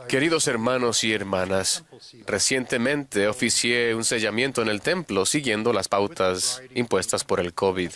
Queridos hermanos y hermanas, recientemente oficié un sellamiento en el templo siguiendo las pautas impuestas por el COVID.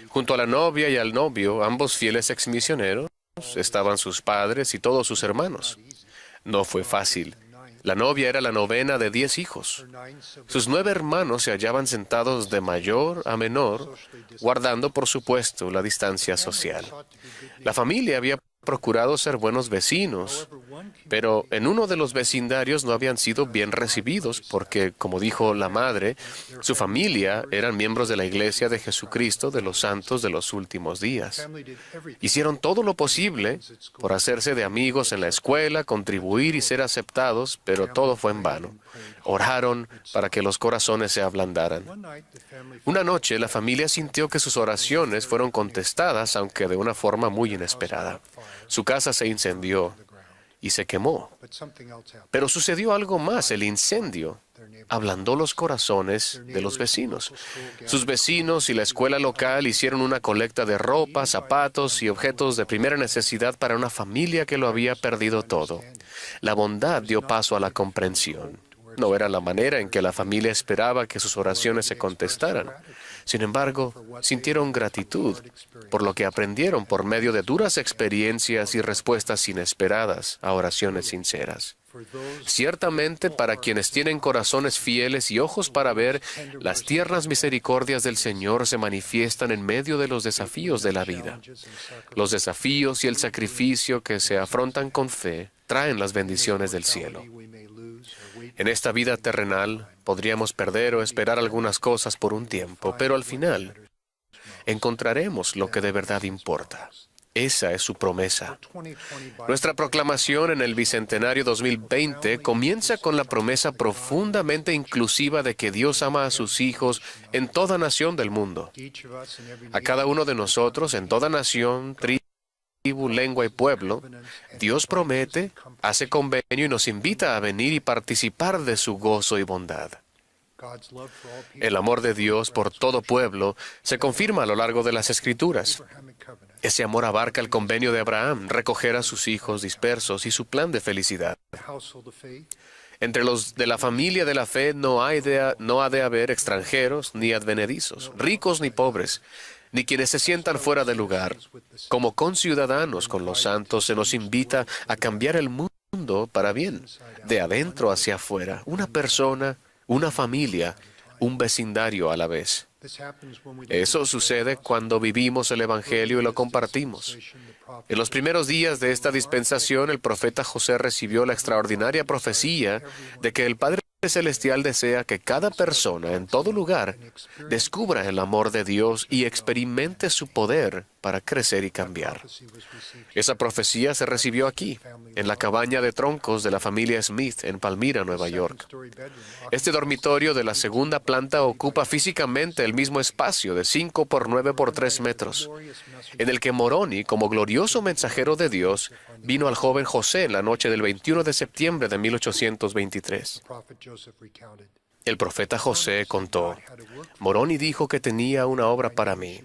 Junto a la novia y al novio, ambos fieles exmisioneros, estaban sus padres y todos sus hermanos. No fue fácil. La novia era la novena de 10 hijos. Sus 9 hermanos se hallaban sentados de mayor a menor, guardando, por supuesto, la distancia social. La familia había procurado ser buenos vecinos, pero en uno de los vecindarios no habían sido bien recibidos porque, como dijo la madre, su familia eran miembros de la Iglesia de Jesucristo de los Santos de los Últimos Días. Hicieron todo lo posible por hacerse de amigos en la escuela, contribuir y ser aceptados, pero todo fue en vano. Oraron para que los corazones se ablandaran. Una noche, la familia sintió que sus oraciones fueron contestadas, aunque de una forma muy inesperada. Su casa se incendió y se quemó. Pero sucedió algo más. El incendio ablandó los corazones de los vecinos. Sus vecinos y la escuela local hicieron una colecta de ropa, zapatos y objetos de primera necesidad para una familia que lo había perdido todo. La bondad dio paso a la comprensión. No era la manera en que la familia esperaba que sus oraciones se contestaran. Sin embargo, sintieron gratitud por lo que aprendieron por medio de duras experiencias y respuestas inesperadas a oraciones sinceras. Ciertamente, para quienes tienen corazones fieles y ojos para ver, las tiernas misericordias del Señor se manifiestan en medio de los desafíos de la vida. Los desafíos y el sacrificio que se afrontan con fe traen las bendiciones del cielo. En esta vida terrenal podríamos perder o esperar algunas cosas por un tiempo, pero al final encontraremos lo que de verdad importa. Esa es su promesa. Nuestra proclamación en el Bicentenario 2020 comienza con la promesa profundamente inclusiva de que Dios ama a sus hijos en toda nación del mundo. A cada uno de nosotros, en toda nación, tribu, lengua y pueblo, Dios promete, hace convenio y nos invita a venir y participar de su gozo y bondad. El amor de Dios por todo pueblo se confirma a lo largo de las Escrituras. Ese amor abarca el convenio de Abraham, recoger a sus hijos dispersos y su plan de felicidad. Entre los de la familia de la fe no ha de haber extranjeros ni advenedizos, ricos ni pobres, ni quienes se sientan fuera de lugar. Como conciudadanos con los santos se nos invita a cambiar el mundo para bien, de adentro hacia afuera, una persona, una familia, un vecindario a la vez. Eso sucede cuando vivimos el Evangelio y lo compartimos. En los primeros días de esta dispensación, el profeta José recibió la extraordinaria profecía de que el Padre Celestial desea que cada persona en todo lugar descubra el amor de Dios y experimente su poder para crecer y cambiar. Esa profecía se recibió aquí, en la cabaña de troncos de la familia Smith en Palmyra, Nueva York. Este dormitorio de la segunda planta ocupa físicamente el mismo espacio de 5 por 9 por 3 metros, en el que Moroni, como glorioso mensajero de Dios, vino al joven José en la noche del 21 de septiembre de 1823. El profeta José contó, Moroni dijo que tenía una obra para mí,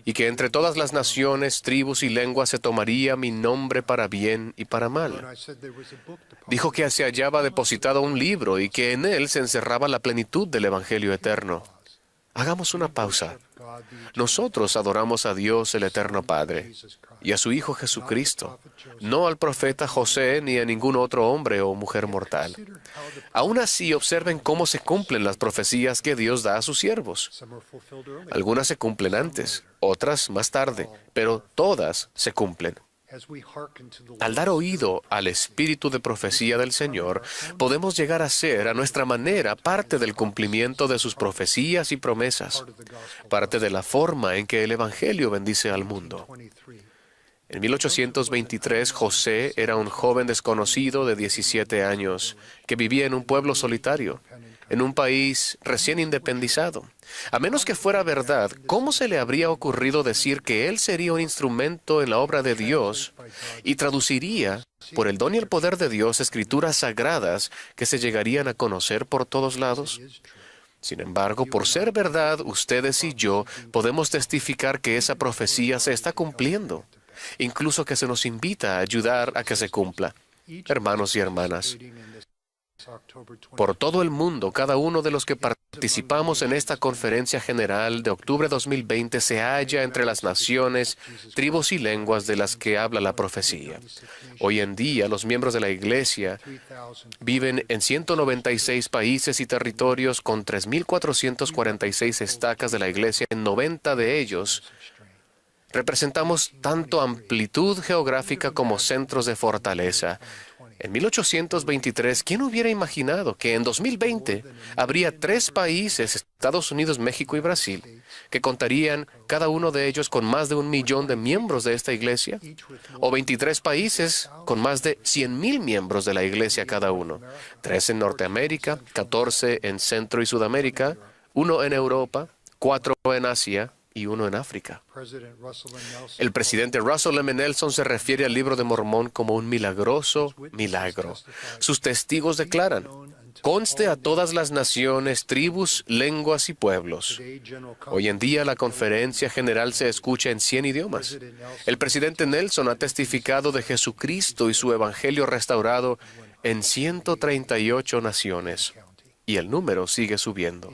y que entre todas las naciones, tribus y lenguas se tomaría mi nombre para bien y para mal. Dijo que se hallaba depositado un libro y que en él se encerraba la plenitud del Evangelio eterno. Hagamos una pausa. Nosotros adoramos a Dios el Eterno Padre y a su Hijo Jesucristo, no al profeta José ni a ningún otro hombre o mujer mortal. Aún así, observen cómo se cumplen las profecías que Dios da a sus siervos. Algunas se cumplen antes, otras más tarde, pero todas se cumplen. Al dar oído al espíritu de profecía del Señor, podemos llegar a ser, a nuestra manera, parte del cumplimiento de sus profecías y promesas, parte de la forma en que el Evangelio bendice al mundo. En 1823, José era un joven desconocido de 17 años que vivía en un pueblo solitario, en un país recién independizado. A menos que fuera verdad, ¿cómo se le habría ocurrido decir que él sería un instrumento en la obra de Dios y traduciría, por el don y el poder de Dios, escrituras sagradas que se llegarían a conocer por todos lados? Sin embargo, por ser verdad, ustedes y yo podemos testificar que esa profecía se está cumpliendo. incluso que se nos invita a ayudar a que se cumpla. Hermanos y hermanas, por todo el mundo, cada uno de los que participamos en esta conferencia general de octubre 2020 se halla entre las naciones, tribus y lenguas de las que habla la profecía. Hoy en día, los miembros de la Iglesia viven en 196 países y territorios con 3.446 estacas de la Iglesia. En 90 de ellos representamos tanto amplitud geográfica como centros de fortaleza. En 1823, ¿quién hubiera imaginado que en 2020 habría 3 países, Estados Unidos, México y Brasil, que contarían cada uno de ellos con más de 1 millón de miembros de esta iglesia? O 23 países con más de 100,000 miembros de la iglesia cada uno. 3 en Norteamérica, 14 en Centro y Sudamérica, 1 en Europa, 4 en Asia y 1 en África. El presidente Russell M. Nelson se refiere al Libro de Mormón como un milagroso milagro. Sus testigos declaran: conste a todas las naciones, tribus, lenguas y pueblos. Hoy en día la conferencia general se escucha en 100 idiomas. El presidente Nelson ha testificado de Jesucristo y su evangelio restaurado en 138 naciones. Y el número sigue subiendo.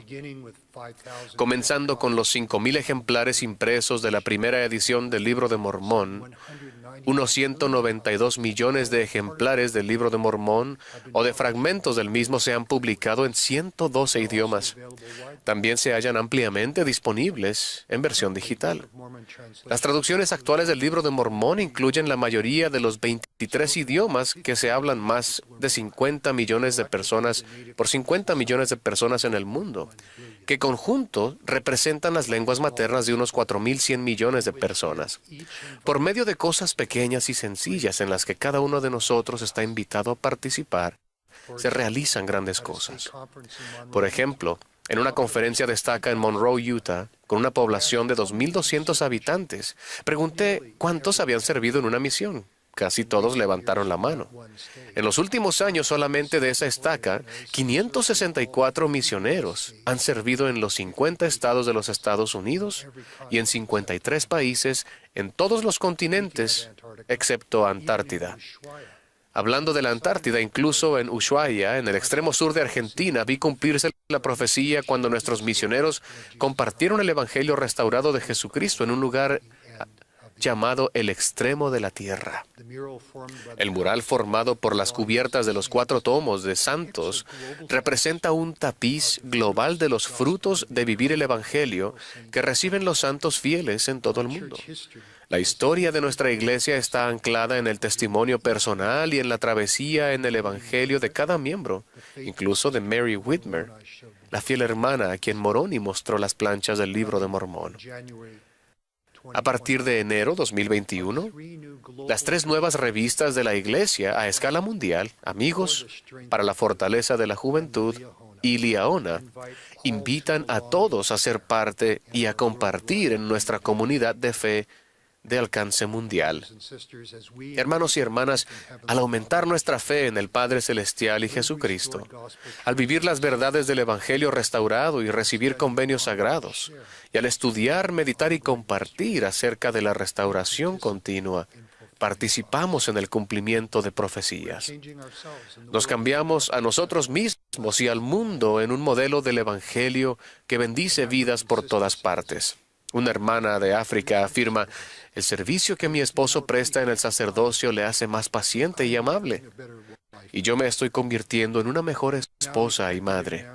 Comenzando con los 5,000 ejemplares impresos de la primera edición del Libro de Mormón, unos 192 millones de ejemplares del Libro de Mormón o de fragmentos del mismo se han publicado en 112 idiomas. También se hallan ampliamente disponibles en versión digital. Las traducciones actuales del Libro de Mormón incluyen la mayoría de los 23 idiomas que se hablan más de 50 millones de personas por 50 millones de personas en el mundo, que conjunto representan las lenguas maternas de unos 4,100 millones de personas. Por medio de cosas pequeñas y sencillas en las que cada uno de nosotros está invitado a participar, se realizan grandes cosas. Por ejemplo, en una conferencia de estaca en Monroe, Utah, con una población de 2,200 habitantes, pregunté cuántos habían servido en una misión. Casi todos levantaron la mano. En los últimos años, solamente de esa estaca, 564 misioneros han servido en los 50 estados de los Estados Unidos y en 53 países en todos los continentes, excepto Antártida. Hablando de la Antártida, incluso en Ushuaia, en el extremo sur de Argentina, vi cumplirse la profecía cuando nuestros misioneros compartieron el Evangelio restaurado de Jesucristo en un lugar llamado el extremo de la tierra. El mural formado por las cubiertas de los 4 tomos de Santos representa un tapiz global de los frutos de vivir el Evangelio que reciben los santos fieles en todo el mundo. La historia de nuestra iglesia está anclada en el testimonio personal y en la travesía en el Evangelio de cada miembro, incluso de Mary Whitmer, la fiel hermana a quien Moroni mostró las planchas del Libro de Mormón. A partir de enero 2021, las 3 nuevas revistas de la Iglesia a escala mundial, Amigos, Para la Fortaleza de la Juventud y Liaona, invitan a todos a ser parte y a compartir en nuestra comunidad de fe de alcance mundial. Hermanos y hermanas, al aumentar nuestra fe en el Padre Celestial y Jesucristo, al vivir las verdades del Evangelio restaurado y recibir convenios sagrados, y al estudiar, meditar y compartir acerca de la restauración continua, participamos en el cumplimiento de profecías. Nos cambiamos a nosotros mismos y al mundo en un modelo del Evangelio que bendice vidas por todas partes. Una hermana de África afirma: el servicio que mi esposo presta en el sacerdocio le hace más paciente y amable, y yo me estoy convirtiendo en una mejor esposa y madre.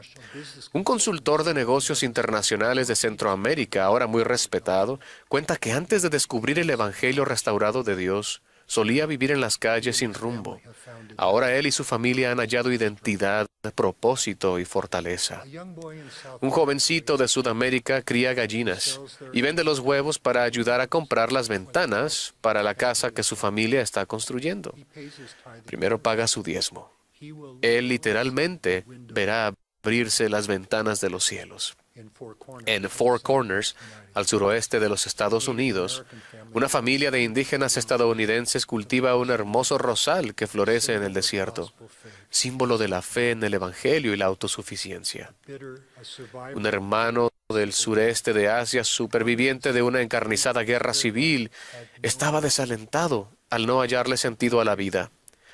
Un consultor de negocios internacionales de Centroamérica, ahora muy respetado, cuenta que antes de descubrir el Evangelio restaurado de Dios, solía vivir en las calles sin rumbo. Ahora él y su familia han hallado identidad, propósito y fortaleza. Un jovencito de Sudamérica cría gallinas y vende los huevos para ayudar a comprar las ventanas para la casa que su familia está construyendo. Primero paga su diezmo. Él literalmente verá abrirse las ventanas de los cielos. En Four Corners, al suroeste de los Estados Unidos, una familia de indígenas estadounidenses cultiva un hermoso rosal que florece en el desierto, símbolo de la fe en el Evangelio y la autosuficiencia. Un hermano del sureste de Asia, superviviente de una encarnizada guerra civil, estaba desalentado al no hallarle sentido a la vida.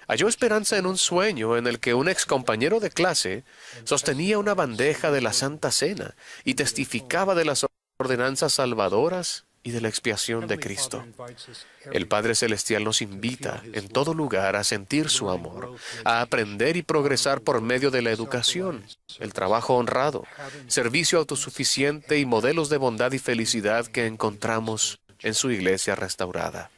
Halló esperanza en un sueño en el que un excompañero de clase sostenía una bandeja de la Santa Cena y testificaba de las ordenanzas salvadoras y de la expiación de Cristo. El Padre Celestial nos invita en todo lugar a sentir su amor, a aprender y progresar por medio de la educación, el trabajo honrado, servicio autosuficiente y modelos de bondad y felicidad que encontramos en su iglesia restaurada.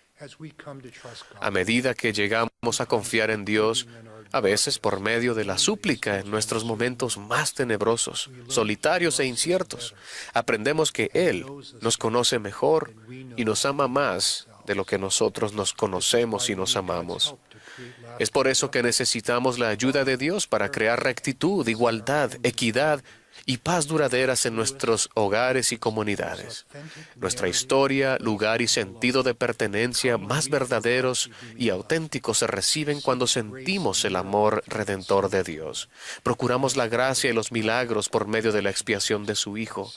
A medida que llegamos a confiar en Dios, a veces por medio de la súplica en nuestros momentos más tenebrosos, solitarios e inciertos, aprendemos que Él nos conoce mejor y nos ama más de lo que nosotros nos conocemos y nos amamos. Es por eso que necesitamos la ayuda de Dios para crear rectitud, igualdad, equidad y paz duraderas en nuestros hogares y comunidades. Nuestra historia, lugar y sentido de pertenencia más verdaderos y auténticos se reciben cuando sentimos el amor redentor de Dios. Procuramos la gracia y los milagros por medio de la expiación de su Hijo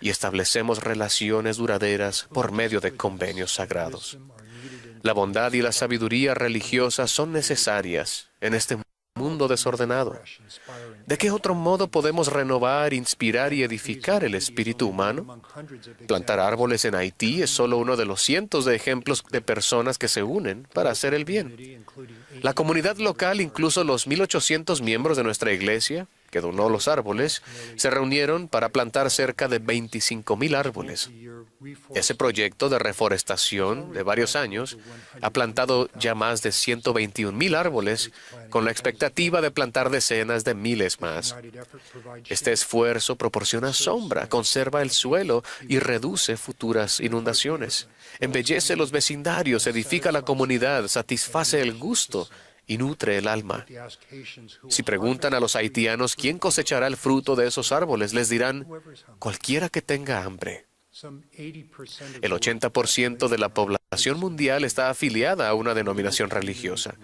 y establecemos relaciones duraderas por medio de convenios sagrados. La bondad y la sabiduría religiosa son necesarias en este mundo desordenado. ¿De qué otro modo podemos renovar, inspirar y edificar el espíritu humano? Plantar árboles en Haití es solo uno de los cientos de ejemplos de personas que se unen para hacer el bien. La comunidad local, incluso los 1,800 miembros de nuestra iglesia, que donó los árboles, se reunieron para plantar cerca de 25,000 árboles. Ese proyecto de reforestación de varios años ha plantado ya más de 121,000 árboles con la expectativa de plantar decenas de miles más. Este esfuerzo proporciona sombra, conserva el suelo y reduce futuras inundaciones. Embellece los vecindarios, edifica la comunidad, satisface el gusto y nutre el alma. Si preguntan a los haitianos quién cosechará el fruto de esos árboles, les dirán, cualquiera que tenga hambre. El 80% de la población mundial está afiliada a una denominación religiosa.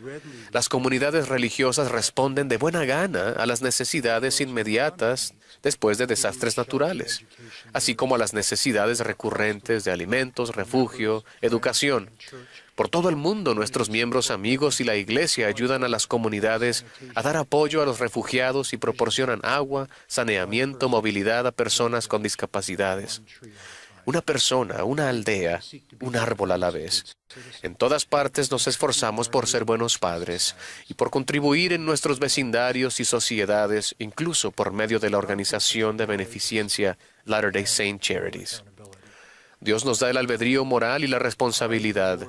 Las comunidades religiosas responden de buena gana a las necesidades inmediatas después de desastres naturales, así como a las necesidades recurrentes de alimentos, refugio, educación. Por todo el mundo, nuestros miembros amigos y la Iglesia ayudan a las comunidades a dar apoyo a los refugiados y proporcionan agua, saneamiento, movilidad a personas con discapacidades. Una persona, una aldea, un árbol a la vez. En todas partes nos esforzamos por ser buenos padres y por contribuir en nuestros vecindarios y sociedades, incluso por medio de la organización de beneficencia Latter-day Saint Charities. Dios nos da el albedrío moral y la responsabilidad.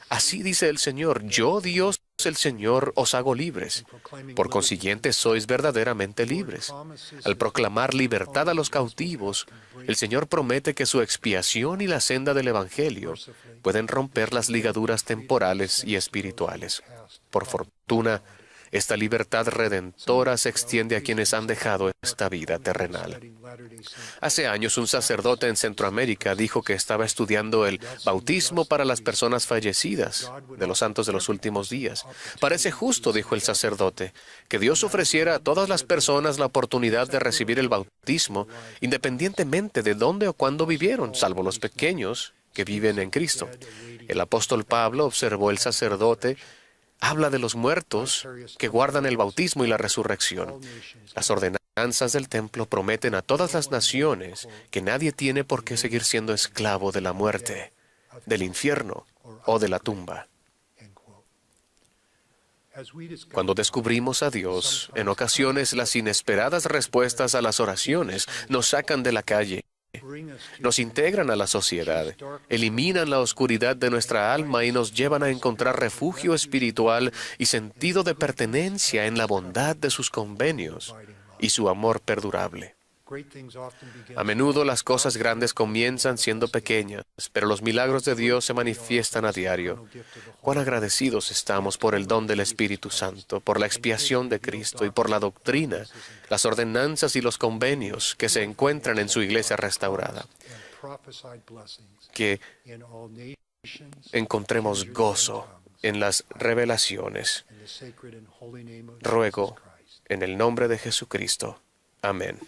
Así dice el Señor, yo, Dios, el Señor, os hago libres. Por consiguiente, sois verdaderamente libres. Al proclamar libertad a los cautivos, el Señor promete que su expiación y la senda del Evangelio pueden romper las ligaduras temporales y espirituales. Por fortuna, esta libertad redentora se extiende a quienes han dejado esta vida terrenal. Hace años, un sacerdote en Centroamérica dijo que estaba estudiando el bautismo para las personas fallecidas de los santos de los últimos días. Parece justo, dijo el sacerdote, que Dios ofreciera a todas las personas la oportunidad de recibir el bautismo, independientemente de dónde o cuándo vivieron, salvo los pequeños que viven en Cristo. El apóstol Pablo observó el sacerdote, habla de los muertos que guardan el bautismo y la resurrección. Las ordenanzas del templo prometen a todas las naciones que nadie tiene por qué seguir siendo esclavo de la muerte, del infierno o de la tumba. Cuando descubrimos a Dios, en ocasiones las inesperadas respuestas a las oraciones nos sacan de la calle. Nos integran a la sociedad, eliminan la oscuridad de nuestra alma y nos llevan a encontrar refugio espiritual y sentido de pertenencia en la bondad de sus convenios y su amor perdurable. A menudo las cosas grandes comienzan siendo pequeñas, pero los milagros de Dios se manifiestan a diario. Cuán agradecidos estamos por el don del Espíritu Santo, por la expiación de Cristo y por la doctrina, las ordenanzas y los convenios que se encuentran en su iglesia restaurada. Que encontremos gozo en las revelaciones. Ruego en el nombre de Jesucristo. Amén.